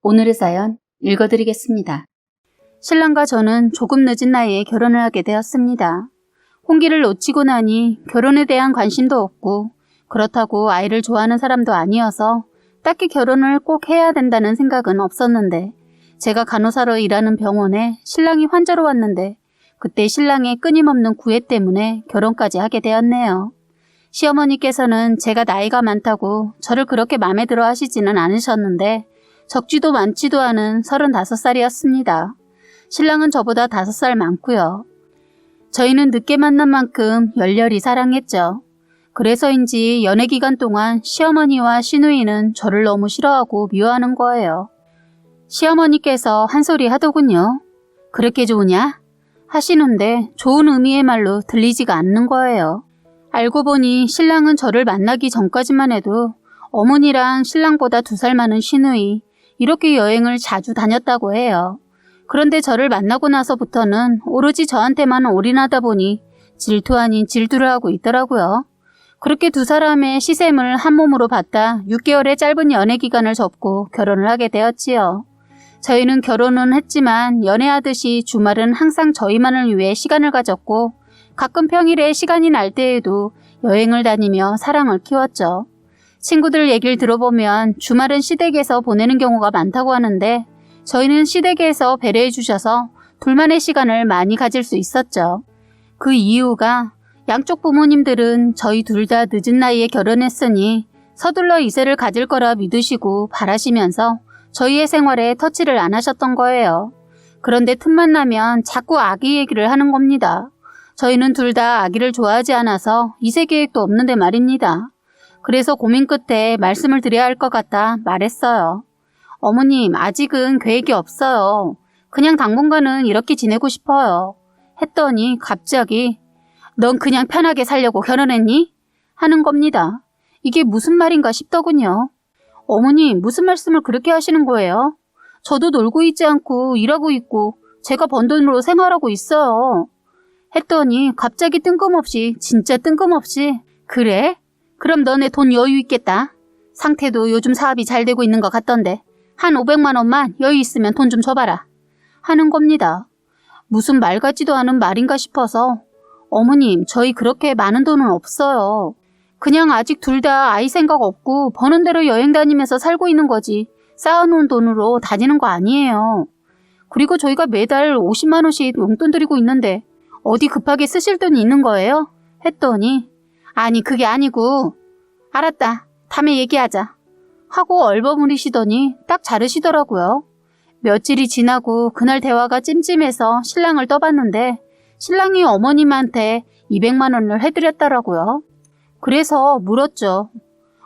오늘의 사연 읽어드리겠습니다. 신랑과 저는 조금 늦은 나이에 결혼을 하게 되었습니다. 혼기를 놓치고 나니 결혼에 대한 관심도 없고 그렇다고 아이를 좋아하는 사람도 아니어서 딱히 결혼을 꼭 해야 된다는 생각은 없었는데 제가 간호사로 일하는 병원에 신랑이 환자로 왔는데 그때 신랑의 끊임없는 구애 때문에 결혼까지 하게 되었네요. 시어머니께서는 제가 나이가 많다고 저를 그렇게 마음에 들어 하시지는 않으셨는데 적지도 많지도 않은 35살이었습니다. 신랑은 저보다 5살 많고요. 저희는 늦게 만난 만큼 열렬히 사랑했죠. 그래서인지 연애 기간 동안 시어머니와 시누이는 저를 너무 싫어하고 미워하는 거예요. 시어머니께서 한 소리 하더군요. 그렇게 좋으냐? 하시는데 좋은 의미의 말로 들리지가 않는 거예요. 알고 보니 신랑은 저를 만나기 전까지만 해도 어머니랑 신랑보다 2살 많은 시누이, 이렇게 여행을 자주 다녔다고 해요. 그런데 저를 만나고 나서부터는 오로지 저한테만 올인하다 보니 질투 아닌 질투를 하고 있더라고요. 그렇게 두 사람의 시샘을 한 몸으로 받다 6개월의 짧은 연애 기간을 접고 결혼을 하게 되었지요. 저희는 결혼은 했지만 연애하듯이 주말은 항상 저희만을 위해 시간을 가졌고 가끔 평일에 시간이 날 때에도 여행을 다니며 사랑을 키웠죠. 친구들 얘기를 들어보면 주말은 시댁에서 보내는 경우가 많다고 하는데 저희는 시댁에서 배려해 주셔서 둘만의 시간을 많이 가질 수 있었죠. 그 이유가 양쪽 부모님들은 저희 둘 다 늦은 나이에 결혼했으니 서둘러 이세를 가질 거라 믿으시고 바라시면서 저희의 생활에 터치를 안 하셨던 거예요. 그런데 틈만 나면 자꾸 아기 얘기를 하는 겁니다. 저희는 둘 다 아기를 좋아하지 않아서 이세 계획도 없는데 말입니다. 그래서 고민 끝에 말씀을 드려야 할 것 같아 말했어요. 어머님, 아직은 계획이 없어요. 그냥 당분간은 이렇게 지내고 싶어요. 했더니 갑자기 넌 그냥 편하게 살려고 결혼했니? 하는 겁니다. 이게 무슨 말인가 싶더군요. 어머님, 무슨 말씀을 그렇게 하시는 거예요? 저도 놀고 있지 않고 일하고 있고 제가 번 돈으로 생활하고 있어요. 했더니 갑자기 뜬금없이, 진짜 뜬금없이 그래? 그럼 너네 돈 여유 있겠다. 상태도 요즘 사업이 잘 되고 있는 것 같던데 한 500만 원만 여유 있으면 돈 좀 줘봐라. 하는 겁니다. 무슨 말 같지도 않은 말인가 싶어서 어머님, 저희 그렇게 많은 돈은 없어요. 그냥 아직 둘 다 아이 생각 없고 버는 대로 여행 다니면서 살고 있는 거지 쌓아놓은 돈으로 다니는 거 아니에요. 그리고 저희가 매달 50만 원씩 용돈 드리고 있는데 어디 급하게 쓰실 돈이 있는 거예요? 했더니 아니 그게 아니고 알았다. 다음에 얘기하자. 하고 얼버무리시더니 딱 자르시더라고요. 며칠이 지나고 그날 대화가 찜찜해서 신랑을 떠봤는데 신랑이 어머님한테 200만 원을 해드렸더라고요. 그래서 물었죠.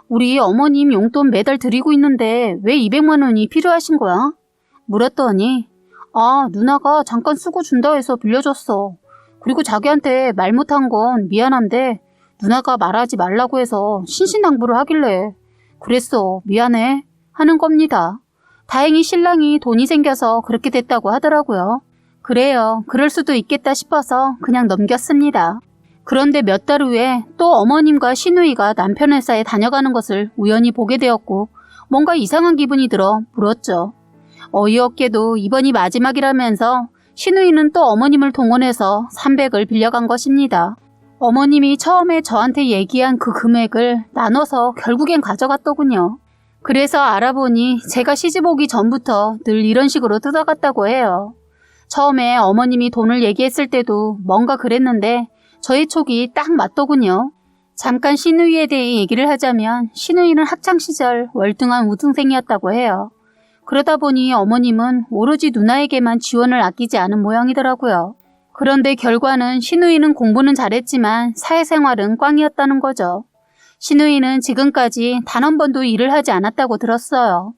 우리 어머님 용돈 매달 드리고 있는데 왜 200만 원이 필요하신 거야? 물었더니 누나가 잠깐 쓰고 준다 해서 빌려줬어. 그리고 자기한테 말 못한 건 미안한데 누나가 말하지 말라고 해서 신신당부를 하길래 그랬어. 미안해. 하는 겁니다. 다행히 신랑이 돈이 생겨서 그렇게 됐다고 하더라고요. 그래요. 그럴 수도 있겠다 싶어서 그냥 넘겼습니다. 그런데 몇 달 후에 또 어머님과 시누이가 남편 회사에 다녀가는 것을 우연히 보게 되었고 뭔가 이상한 기분이 들어 물었죠. 어이없게도 이번이 마지막이라면서 시누이는 또 어머님을 동원해서 300을 빌려간 것입니다. 어머님이 처음에 저한테 얘기한 그 금액을 나눠서 결국엔 가져갔더군요. 그래서 알아보니 제가 시집 오기 전부터 늘 이런 식으로 뜯어갔다고 해요. 처음에 어머님이 돈을 얘기했을 때도 뭔가 그랬는데 저의 촉이 딱 맞더군요. 잠깐 시누이에 대해 얘기를 하자면 시누이는 학창시절 월등한 우등생이었다고 해요. 그러다 보니 어머님은 오로지 누나에게만 지원을 아끼지 않은 모양이더라고요. 그런데 결과는 시누이는 공부는 잘했지만 사회생활은 꽝이었다는 거죠. 시누이는 지금까지 단 한 번도 일을 하지 않았다고 들었어요.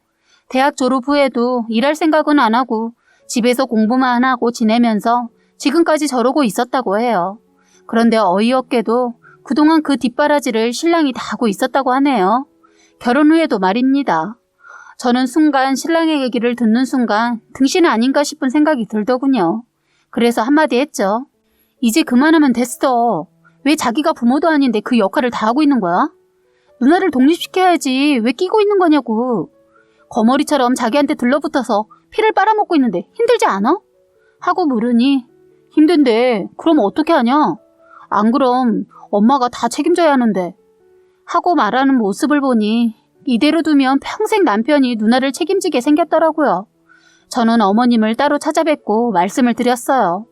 대학 졸업 후에도 일할 생각은 안 하고 집에서 공부만 하고 지내면서 지금까지 저러고 있었다고 해요. 그런데 어이없게도 그동안 그 뒷바라지를 신랑이 다 하고 있었다고 하네요. 결혼 후에도 말입니다. 저는 순간 신랑의 얘기를 듣는 순간 등신 아닌가 싶은 생각이 들더군요. 그래서 한마디 했죠. 이제 그만하면 됐어. 왜 자기가 부모도 아닌데 그 역할을 다 하고 있는 거야? 누나를 독립시켜야지 왜 끼고 있는 거냐고. 거머리처럼 자기한테 들러붙어서 피를 빨아먹고 있는데 힘들지 않아? 하고 물으니 힘든데 그럼 어떻게 하냐? 안 그럼 엄마가 다 책임져야 하는데 하고 말하는 모습을 보니 이대로 두면 평생 남편이 누나를 책임지게 생겼더라고요. 저는 어머님을 따로 찾아뵙고 말씀을 드렸어요.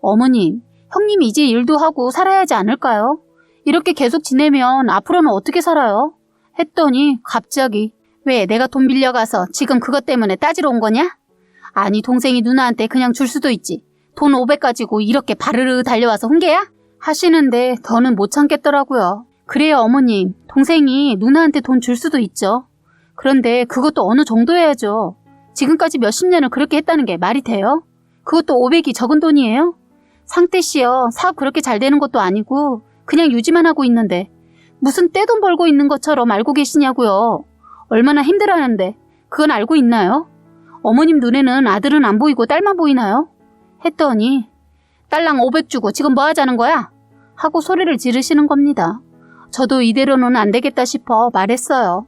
어머님, 형님 이제 일도 하고 살아야 하지 않을까요? 이렇게 계속 지내면 앞으로는 어떻게 살아요? 했더니 갑자기 왜 내가 돈 빌려가서 지금 그것 때문에 따지러 온 거냐? 아니 동생이 누나한테 그냥 줄 수도 있지. 돈 500 가지고 이렇게 바르르 달려와서 훈계야? 하시는데 더는 못 참겠더라고요. 그래요 어머님, 동생이 누나한테 돈 줄 수도 있죠. 그런데 그것도 어느 정도여야죠. 지금까지 몇십 년을 그렇게 했다는 게 말이 돼요? 그것도 500이 적은 돈이에요? 상태씨요, 사업 그렇게 잘 되는 것도 아니고 그냥 유지만 하고 있는데 무슨 떼돈 벌고 있는 것처럼 알고 계시냐고요. 얼마나 힘들어하는데 그건 알고 있나요? 어머님 눈에는 아들은 안 보이고 딸만 보이나요? 했더니 딸랑 500 주고 지금 뭐 하자는 거야? 하고 소리를 지르시는 겁니다. 저도 이대로는 안 되겠다 싶어 말했어요.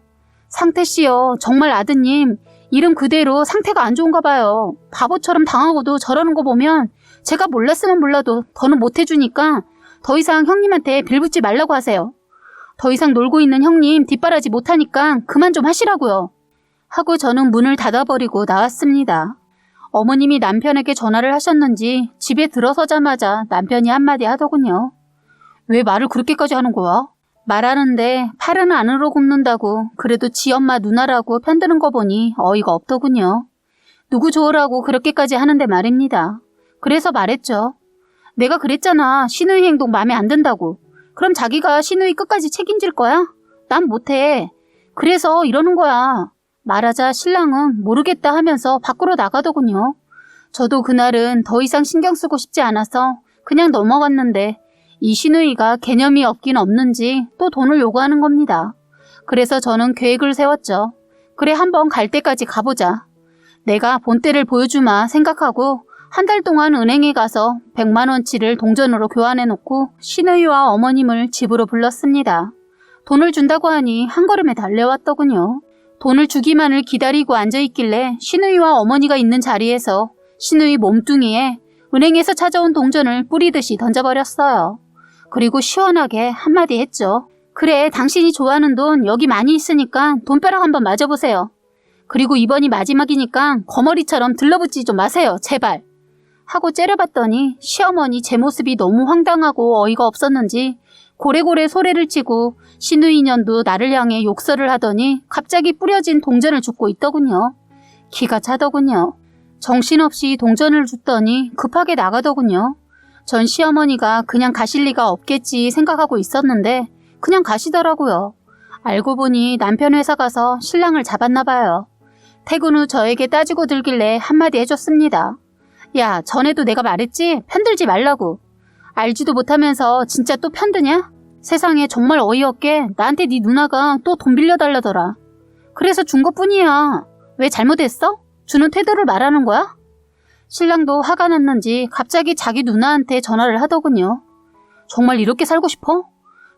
상태씨요, 정말 아드님 이름 그대로 상태가 안 좋은가 봐요. 바보처럼 당하고도 저러는 거 보면 제가 몰랐으면 몰라도 더는 못 해주니까 더 이상 형님한테 빌붙지 말라고 하세요. 더 이상 놀고 있는 형님 뒷바라지 못하니까 그만 좀 하시라고요. 하고 저는 문을 닫아버리고 나왔습니다. 어머님이 남편에게 전화를 하셨는지 집에 들어서자마자 남편이 한마디 하더군요. 왜 말을 그렇게까지 하는 거야? 말하는데 팔은 안으로 굽는다고 그래도 지 엄마 누나라고 편드는 거 보니 어이가 없더군요. 누구 좋으라고 그렇게까지 하는데 말입니다. 그래서 말했죠. 내가 그랬잖아. 시누이 행동 마음에 안 든다고. 그럼 자기가 시누이 끝까지 책임질 거야? 난 못해. 그래서 이러는 거야. 말하자 신랑은 모르겠다 하면서 밖으로 나가더군요. 저도 그날은 더 이상 신경 쓰고 싶지 않아서 그냥 넘어갔는데 이 시누이가 개념이 없긴 없는지 또 돈을 요구하는 겁니다. 그래서 저는 계획을 세웠죠. 그래 한번 갈 때까지 가보자. 내가 본때를 보여주마 생각하고 한 달 동안 은행에 가서 100만 원치를 동전으로 교환해놓고 시누이와 어머님을 집으로 불렀습니다. 돈을 준다고 하니 한 걸음에 달려왔더군요. 돈을 주기만을 기다리고 앉아있길래 시누이와 어머니가 있는 자리에서 시누이 몸뚱이에 은행에서 찾아온 동전을 뿌리듯이 던져버렸어요. 그리고 시원하게 한마디 했죠. 그래, 당신이 좋아하는 돈 여기 많이 있으니까 돈벼락 한번 맞아보세요. 그리고 이번이 마지막이니까 거머리처럼 들러붙지 좀 마세요, 제발. 하고 째려봤더니 시어머니 제 모습이 너무 황당하고 어이가 없었는지 고래고래 소리를 치고 시누이년도 나를 향해 욕설을 하더니 갑자기 뿌려진 동전을 줍고 있더군요. 기가 차더군요. 정신없이 동전을 줬더니 급하게 나가더군요. 전 시어머니가 그냥 가실 리가 없겠지 생각하고 있었는데 그냥 가시더라고요. 알고 보니 남편 회사 가서 신랑을 잡았나 봐요. 퇴근 후 저에게 따지고 들길래 한마디 해줬습니다. 야, 전에도 내가 말했지? 편들지 말라고. 알지도 못하면서 진짜 또 편드냐? 세상에 정말 어이없게 나한테 네 누나가 또 돈 빌려달라더라. 그래서 준 것뿐이야. 왜 잘못했어? 주는 태도를 말하는 거야? 신랑도 화가 났는지 갑자기 자기 누나한테 전화를 하더군요. 정말 이렇게 살고 싶어?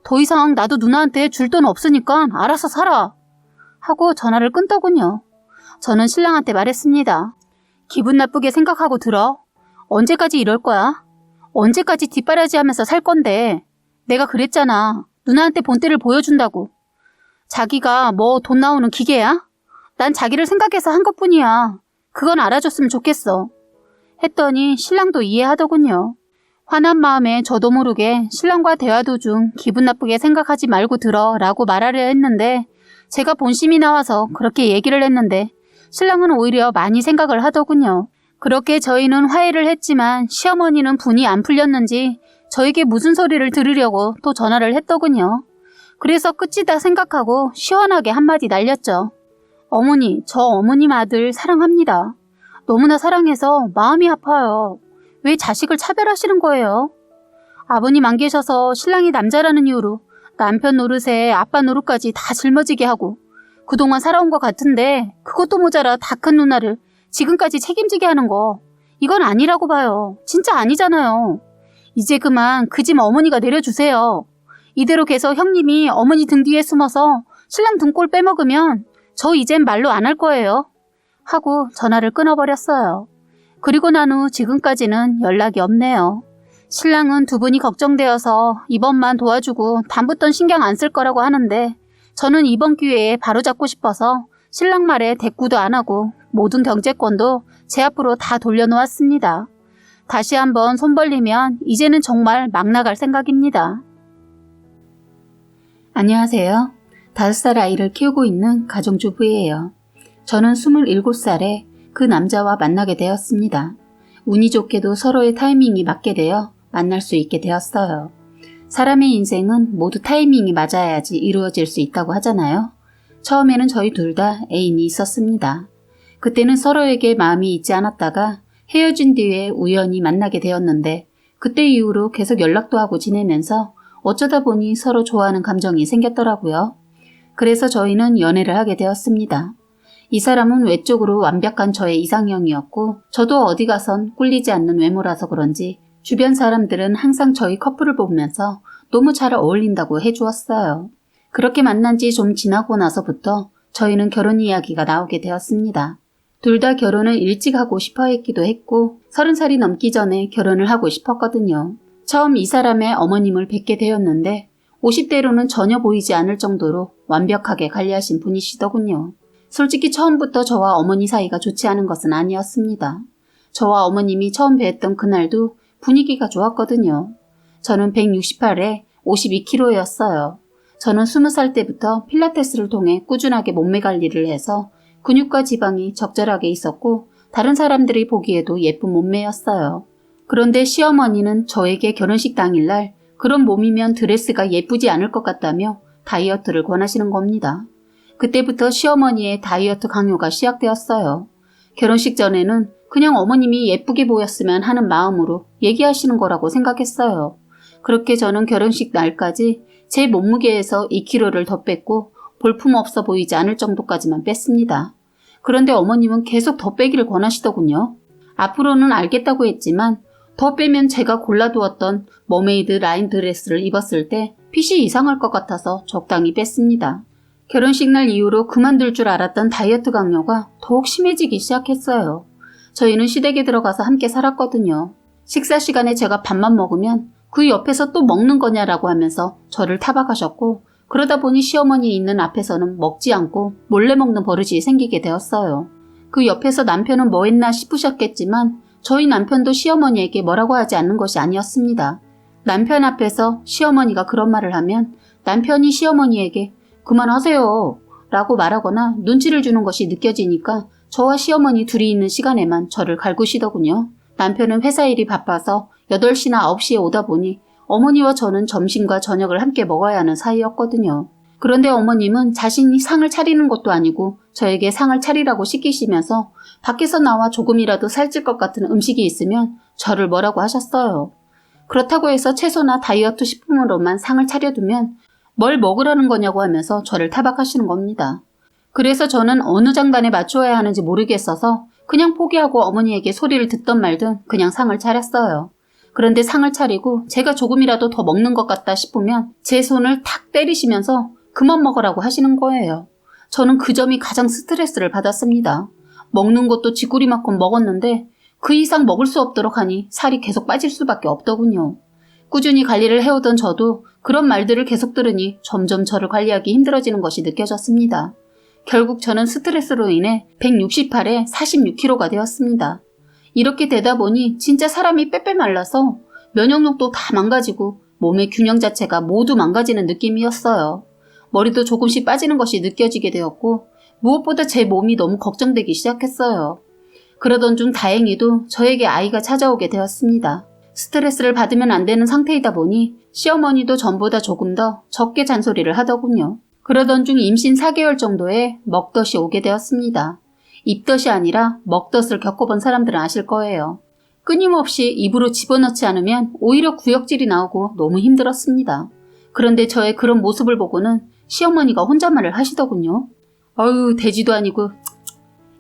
더 이상 나도 누나한테 줄 돈 없으니까 알아서 살아. 하고 전화를 끊더군요. 저는 신랑한테 말했습니다. 기분 나쁘게 생각하고 들어. 언제까지 이럴 거야? 언제까지 뒷바라지 하면서 살 건데. 내가 그랬잖아. 누나한테 본때를 보여준다고. 자기가 뭐 돈 나오는 기계야? 난 자기를 생각해서 한 것뿐이야. 그건 알아줬으면 좋겠어. 했더니 신랑도 이해하더군요. 화난 마음에 저도 모르게 신랑과 대화 도중 기분 나쁘게 생각하지 말고 들어 라고 말하려 했는데 제가 본심이 나와서 그렇게 얘기를 했는데 신랑은 오히려 많이 생각을 하더군요. 그렇게 저희는 화해를 했지만 시어머니는 분이 안 풀렸는지 저에게 무슨 소리를 들으려고 또 전화를 했더군요. 그래서 끝이다 생각하고 시원하게 한마디 날렸죠. 어머니, 저 어머님 아들 사랑합니다. 너무나 사랑해서 마음이 아파요. 왜 자식을 차별하시는 거예요? 아버님 안 계셔서 신랑이 남자라는 이유로 남편 노릇에 아빠 노릇까지 다 짊어지게 하고 그동안 살아온 것 같은데 그것도 모자라 다 큰 누나를 지금까지 책임지게 하는 거 이건 아니라고 봐요. 진짜 아니잖아요. 이제 그만 그 짐 어머니가 내려주세요. 이대로 계속 형님이 어머니 등 뒤에 숨어서 신랑 등골 빼먹으면 저 이젠 말로 안 할 거예요. 하고 전화를 끊어버렸어요. 그리고 난 후 지금까지는 연락이 없네요. 신랑은 두 분이 걱정되어서 이번만 도와주고 다음부턴 신경 안 쓸 거라고 하는데 저는 이번 기회에 바로잡고 싶어서 신랑 말에 대꾸도 안 하고 모든 경제권도 제 앞으로 다 돌려놓았습니다. 다시 한번 손 벌리면 이제는 정말 막 나갈 생각입니다. 안녕하세요. 5살 아이를 키우고 있는 가정주부예요. 저는 27살에 그 남자와 만나게 되었습니다. 운이 좋게도 서로의 타이밍이 맞게 되어 만날 수 있게 되었어요. 사람의 인생은 모두 타이밍이 맞아야지 이루어질 수 있다고 하잖아요. 처음에는 저희 둘 다 애인이 있었습니다. 그때는 서로에게 마음이 있지 않았다가 헤어진 뒤에 우연히 만나게 되었는데 그때 이후로 계속 연락도 하고 지내면서 어쩌다 보니 서로 좋아하는 감정이 생겼더라고요. 그래서 저희는 연애를 하게 되었습니다. 이 사람은 외적으로 완벽한 저의 이상형이었고 저도 어디 가선 꿀리지 않는 외모라서 그런지 주변 사람들은 항상 저희 커플을 보면서 너무 잘 어울린다고 해주었어요. 그렇게 만난 지 좀 지나고 나서부터 저희는 결혼 이야기가 나오게 되었습니다. 둘 다 결혼을 일찍 하고 싶어 했기도 했고 30살이 넘기 전에 결혼을 하고 싶었거든요. 처음 이 사람의 어머님을 뵙게 되었는데 50대로는 전혀 보이지 않을 정도로 완벽하게 관리하신 분이시더군요. 솔직히 처음부터 저와 어머니 사이가 좋지 않은 것은 아니었습니다. 저와 어머님이 처음 뵀던 그날도 분위기가 좋았거든요. 저는 168에 52kg였어요. 저는 20살 때부터 필라테스를 통해 꾸준하게 몸매 관리를 해서 근육과 지방이 적절하게 있었고 다른 사람들이 보기에도 예쁜 몸매였어요. 그런데 시어머니는 저에게 결혼식 당일날 그런 몸이면 드레스가 예쁘지 않을 것 같다며 다이어트를 권하시는 겁니다. 그때부터 시어머니의 다이어트 강요가 시작되었어요. 결혼식 전에는 그냥 어머님이 예쁘게 보였으면 하는 마음으로 얘기하시는 거라고 생각했어요. 그렇게 저는 결혼식 날까지 제 몸무게에서 2kg를 더 뺐고 볼품없어 보이지 않을 정도까지만 뺐습니다. 그런데 어머님은 계속 더 빼기를 권하시더군요. 앞으로는 알겠다고 했지만 더 빼면 제가 골라두었던 머메이드 라인 드레스를 입었을 때 핏이 이상할 것 같아서 적당히 뺐습니다. 결혼식 날 이후로 그만둘 줄 알았던 다이어트 강요가 더욱 심해지기 시작했어요. 저희는 시댁에 들어가서 함께 살았거든요. 식사 시간에 제가 밥만 먹으면 그 옆에서 또 먹는 거냐라고 하면서 저를 타박하셨고 그러다 보니 시어머니 있는 앞에서는 먹지 않고 몰래 먹는 버릇이 생기게 되었어요. 그 옆에서 남편은 뭐 했나 싶으셨겠지만 저희 남편도 시어머니에게 뭐라고 하지 않는 것이 아니었습니다. 남편 앞에서 시어머니가 그런 말을 하면 남편이 시어머니에게 그만하세요 라고 말하거나 눈치를 주는 것이 느껴지니까 저와 시어머니 둘이 있는 시간에만 저를 갈구시더군요. 남편은 회사 일이 바빠서 8시나 9시에 오다 보니 어머니와 저는 점심과 저녁을 함께 먹어야 하는 사이였거든요. 그런데 어머님은 자신이 상을 차리는 것도 아니고 저에게 상을 차리라고 시키시면서 밖에서 나와 조금이라도 살찔 것 같은 음식이 있으면 저를 뭐라고 하셨어요. 그렇다고 해서 채소나 다이어트 식품으로만 상을 차려두면 뭘 먹으라는 거냐고 하면서 저를 타박하시는 겁니다. 그래서 저는 어느 장단에 맞추어야 하는지 모르겠어서 그냥 포기하고 어머니에게 소리를 듣던 말든 그냥 상을 차렸어요. 그런데 상을 차리고 제가 조금이라도 더 먹는 것 같다 싶으면 제 손을 탁 때리시면서 그만 먹으라고 하시는 거예요. 저는 그 점이 가장 스트레스를 받았습니다. 먹는 것도 쥐꼬리만큼 먹었는데 그 이상 먹을 수 없도록 하니 살이 계속 빠질 수밖에 없더군요. 꾸준히 관리를 해오던 저도 그런 말들을 계속 들으니 점점 저를 관리하기 힘들어지는 것이 느껴졌습니다. 결국 저는 스트레스로 인해 168에 46kg가 되었습니다. 이렇게 되다 보니 진짜 사람이 빼빼 말라서 면역력도 다 망가지고 몸의 균형 자체가 모두 망가지는 느낌이었어요. 머리도 조금씩 빠지는 것이 느껴지게 되었고 무엇보다 제 몸이 너무 걱정되기 시작했어요. 그러던 중 다행히도 저에게 아이가 찾아오게 되었습니다. 스트레스를 받으면 안 되는 상태이다 보니 시어머니도 전보다 조금 더 적게 잔소리를 하더군요. 그러던 중 임신 4개월 정도에 먹덧이 오게 되었습니다. 입덧이 아니라 먹덧을 겪어본 사람들은 아실 거예요. 끊임없이 입으로 집어넣지 않으면 오히려 구역질이 나오고 너무 힘들었습니다. 그런데 저의 그런 모습을 보고는 시어머니가 혼잣말을 하시더군요. 어휴, 돼지도 아니고.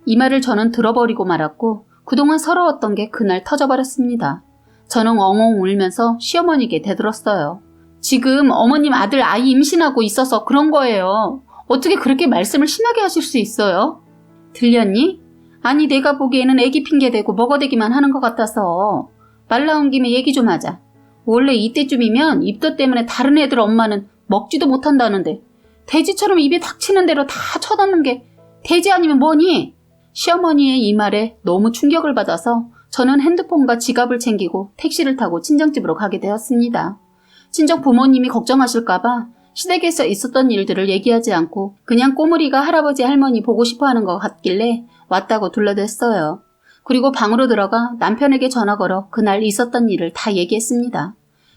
이 말을 저는 들어버리고 말았고 그동안 서러웠던 게 그날 터져버렸습니다. 저는 엉엉 울면서 시어머니에게 대들었어요. 지금 어머님 아들 아이 임신하고 있어서 그런 거예요. 어떻게 그렇게 말씀을 심하게 하실 수 있어요? 들렸니? 아니 내가 보기에는 애기 핑계대고 먹어대기만 하는 것 같아서. 말 나온 김에 얘기 좀 하자. 원래 이때쯤이면 입덧 때문에 다른 애들 엄마는 먹지도 못한다는데 돼지처럼 입에 닥치는 대로 다 쳐넣는 게 돼지 아니면 뭐니? 시어머니의 이 말에 너무 충격을 받아서 저는 핸드폰과 지갑을 챙기고 택시를 타고 친정집으로 가게 되었습니다. 친정 부모님이 걱정하실까봐 시댁에서 있었던 일들을 얘기하지 않고 그냥 꼬물이가 할아버지 할머니 보고 싶어하는 것 같길래 왔다고 둘러댔어요. 그리고 방으로 들어가 남편에게 전화 걸어 그날 있었던 일을 다 얘기했습니다.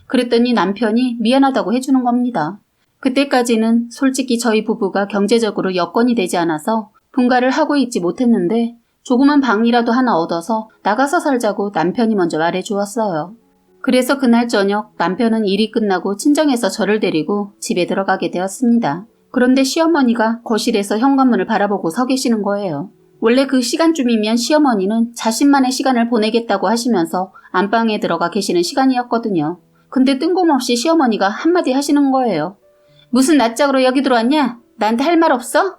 그랬더니 남편이 미안하다고 해주는 겁니다. 그때까지는 솔직히 저희 부부가 경제적으로 여건이 되지 않아서 분가를 하고 있지 못했는데 조그만 방이라도 하나 얻어서 나가서 살자고 남편이 먼저 말해주었어요. 그래서 그날 저녁 남편은 일이 끝나고 친정에서 저를 데리고 집에 들어가게 되었습니다. 그런데 시어머니가 거실에서 현관문을 바라보고 서 계시는 거예요. 원래 그 시간쯤이면 시어머니는 자신만의 시간을 보내겠다고 하시면서 안방에 들어가 계시는 시간이었거든요. 근데 뜬금없이 시어머니가 한마디 하시는 거예요. 무슨 낯짝으로 여기 들어왔냐? 나한테 할 말 없어?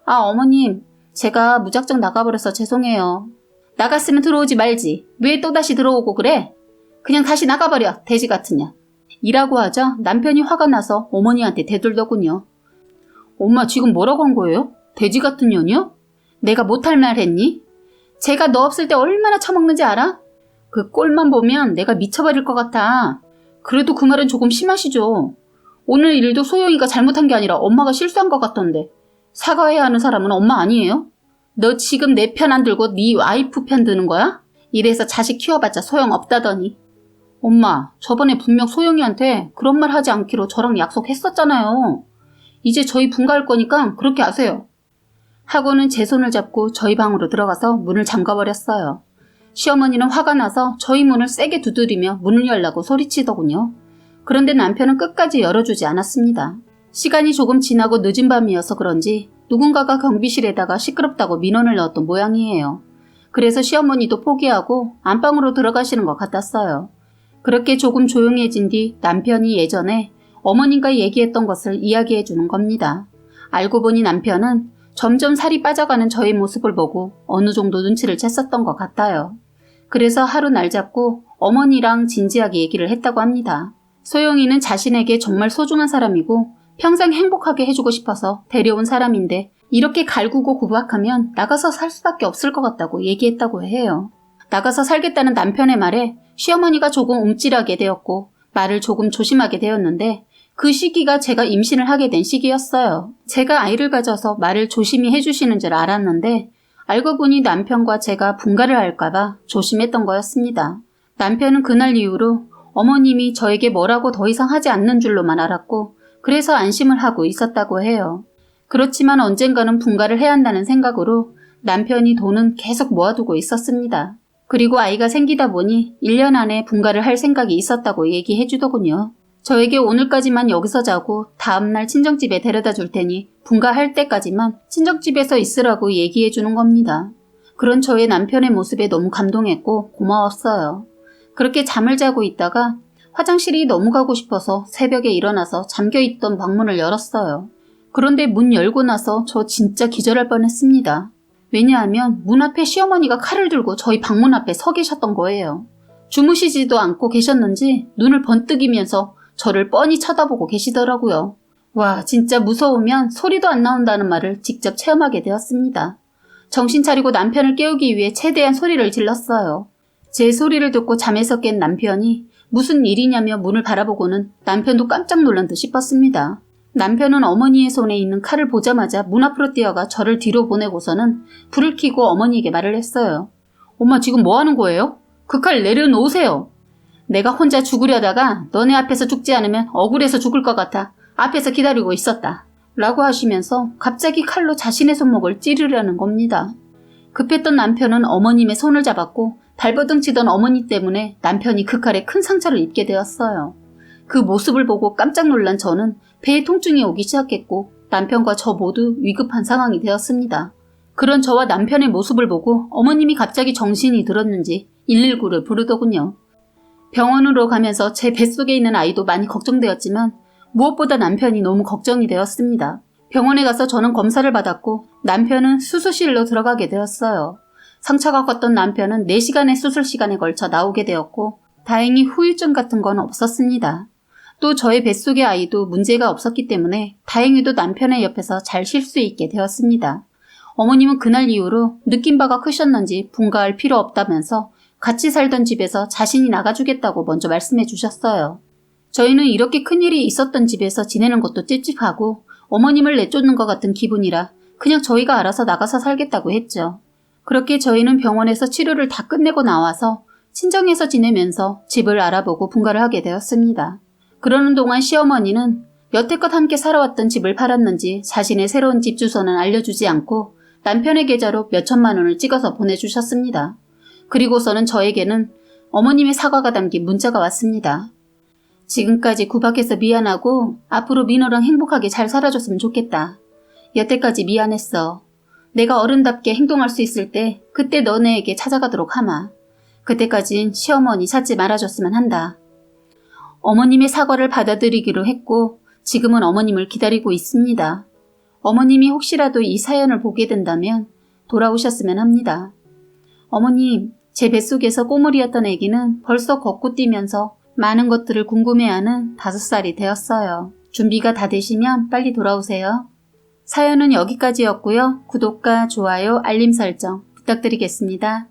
아 어머님, 제가 무작정 나가버려서 죄송해요. 나갔으면 들어오지 말지. 왜 또다시 들어오고 그래? 그냥 다시 나가버려, 돼지 같은 년. 이라고 하자 남편이 화가 나서 어머니한테 대들더군요. 엄마 지금 뭐라고 한 거예요? 돼지 같은 년이요? 내가 못할 말 했니? 제가 너 없을 때 얼마나 처먹는지 알아? 그 꼴만 보면 내가 미쳐버릴 것 같아. 그래도 그 말은 조금 심하시죠. 오늘 일도 소영이가 잘못한 게 아니라 엄마가 실수한 것 같던데. 사과해야 하는 사람은 엄마 아니에요? 너 지금 내 편 안 들고 네 와이프 편 드는 거야? 이래서 자식 키워봤자 소용없다더니. 엄마, 저번에 분명 소영이한테 그런 말 하지 않기로 저랑 약속했었잖아요. 이제 저희 분가할 거니까 그렇게 하세요. 하고는 제 손을 잡고 저희 방으로 들어가서 문을 잠가버렸어요. 시어머니는 화가 나서 저희 문을 세게 두드리며 문을 열라고 소리치더군요. 그런데 남편은 끝까지 열어주지 않았습니다. 시간이 조금 지나고 늦은 밤이어서 그런지 누군가가 경비실에다가 시끄럽다고 민원을 넣었던 모양이에요. 그래서 시어머니도 포기하고 안방으로 들어가시는 것 같았어요. 그렇게 조금 조용해진 뒤 남편이 예전에 어머님과 얘기했던 것을 이야기해 주는 겁니다. 알고 보니 남편은 점점 살이 빠져가는 저의 모습을 보고 어느 정도 눈치를 챘었던 것 같아요. 그래서 하루 날 잡고 어머니랑 진지하게 얘기를 했다고 합니다. 소영이는 자신에게 정말 소중한 사람이고 평생 행복하게 해주고 싶어서 데려온 사람인데 이렇게 갈구고 구박하면 나가서 살 수밖에 없을 것 같다고 얘기했다고 해요. 나가서 살겠다는 남편의 말에 시어머니가 조금 움찔하게 되었고 말을 조금 조심하게 되었는데 그 시기가 제가 임신을 하게 된 시기였어요. 제가 아이를 가져서 말을 조심히 해주시는 줄 알았는데 알고 보니 남편과 제가 분가를 할까봐 조심했던 거였습니다. 남편은 그날 이후로 어머님이 저에게 뭐라고 더 이상 하지 않는 줄로만 알았고 그래서 안심을 하고 있었다고 해요. 그렇지만 언젠가는 분가를 해야 한다는 생각으로 남편이 돈은 계속 모아두고 있었습니다. 그리고 아이가 생기다 보니 1년 안에 분가를 할 생각이 있었다고 얘기해 주더군요. 저에게 오늘까지만 여기서 자고 다음날 친정집에 데려다 줄 테니 분가할 때까지만 친정집에서 있으라고 얘기해 주는 겁니다. 그런 저의 남편의 모습에 너무 감동했고 고마웠어요. 그렇게 잠을 자고 있다가 화장실이 너무 가고 싶어서 새벽에 일어나서 잠겨있던 방문을 열었어요. 그런데 문 열고 나서 저 진짜 기절할 뻔했습니다. 왜냐하면 문 앞에 시어머니가 칼을 들고 저희 방문 앞에 서 계셨던 거예요. 주무시지도 않고 계셨는지 눈을 번뜩이면서 저를 뻔히 쳐다보고 계시더라고요. 와, 진짜 무서우면 소리도 안 나온다는 말을 직접 체험하게 되었습니다. 정신 차리고 남편을 깨우기 위해 최대한 소리를 질렀어요. 제 소리를 듣고 잠에서 깬 남편이 무슨 일이냐며 문을 바라보고는 남편도 깜짝 놀란 듯 싶었습니다. 남편은 어머니의 손에 있는 칼을 보자마자 문 앞으로 뛰어가 저를 뒤로 보내고서는 불을 켜고 어머니에게 말을 했어요. 엄마 지금 뭐 하는 거예요? 그 칼 내려놓으세요. 내가 혼자 죽으려다가 너네 앞에서 죽지 않으면 억울해서 죽을 것 같아 앞에서 기다리고 있었다. 라고 하시면서 갑자기 칼로 자신의 손목을 찌르려는 겁니다. 급했던 남편은 어머님의 손을 잡았고 발버둥 치던 어머니 때문에 남편이 그 칼에 큰 상처를 입게 되었어요. 그 모습을 보고 깜짝 놀란 저는 배에 통증이 오기 시작했고 남편과 저 모두 위급한 상황이 되었습니다. 그런 저와 남편의 모습을 보고 어머님이 갑자기 정신이 들었는지 119를 부르더군요. 병원으로 가면서 제 뱃속에 있는 아이도 많이 걱정되었지만 무엇보다 남편이 너무 걱정이 되었습니다. 병원에 가서 저는 검사를 받았고 남편은 수술실로 들어가게 되었어요. 상처가 컸던 남편은 4시간의 수술 시간에 걸쳐 나오게 되었고 다행히 후유증 같은 건 없었습니다. 또 저의 뱃속의 아이도 문제가 없었기 때문에 다행히도 남편의 옆에서 잘 쉴 수 있게 되었습니다. 어머님은 그날 이후로 느낀 바가 크셨는지 분가할 필요 없다면서 같이 살던 집에서 자신이 나가주겠다고 먼저 말씀해 주셨어요. 저희는 이렇게 큰일이 있었던 집에서 지내는 것도 찝찝하고 어머님을 내쫓는 것 같은 기분이라 그냥 저희가 알아서 나가서 살겠다고 했죠. 그렇게 저희는 병원에서 치료를 다 끝내고 나와서 친정에서 지내면서 집을 알아보고 분가를 하게 되었습니다. 그러는 동안 시어머니는 여태껏 함께 살아왔던 집을 팔았는지 자신의 새로운 집 주소는 알려주지 않고 남편의 계좌로 몇천만 원을 찍어서 보내주셨습니다. 그리고서는 저에게는 어머님의 사과가 담긴 문자가 왔습니다. 지금까지 구박해서 미안하고 앞으로 민호랑 행복하게 잘 살아줬으면 좋겠다. 여태까지 미안했어. 내가 어른답게 행동할 수 있을 때 그때 너네에게 찾아가도록 하마. 그때까진 시어머니 찾지 말아줬으면 한다. 어머님의 사과를 받아들이기로 했고 지금은 어머님을 기다리고 있습니다. 어머님이 혹시라도 이 사연을 보게 된다면 돌아오셨으면 합니다. 어머님, 제 뱃속에서 꼬물이었던 아기는 벌써 걷고 뛰면서 많은 것들을 궁금해하는 5살이 되었어요. 준비가 다 되시면 빨리 돌아오세요. 사연은 여기까지였고요. 구독과 좋아요, 알림 설정 부탁드리겠습니다.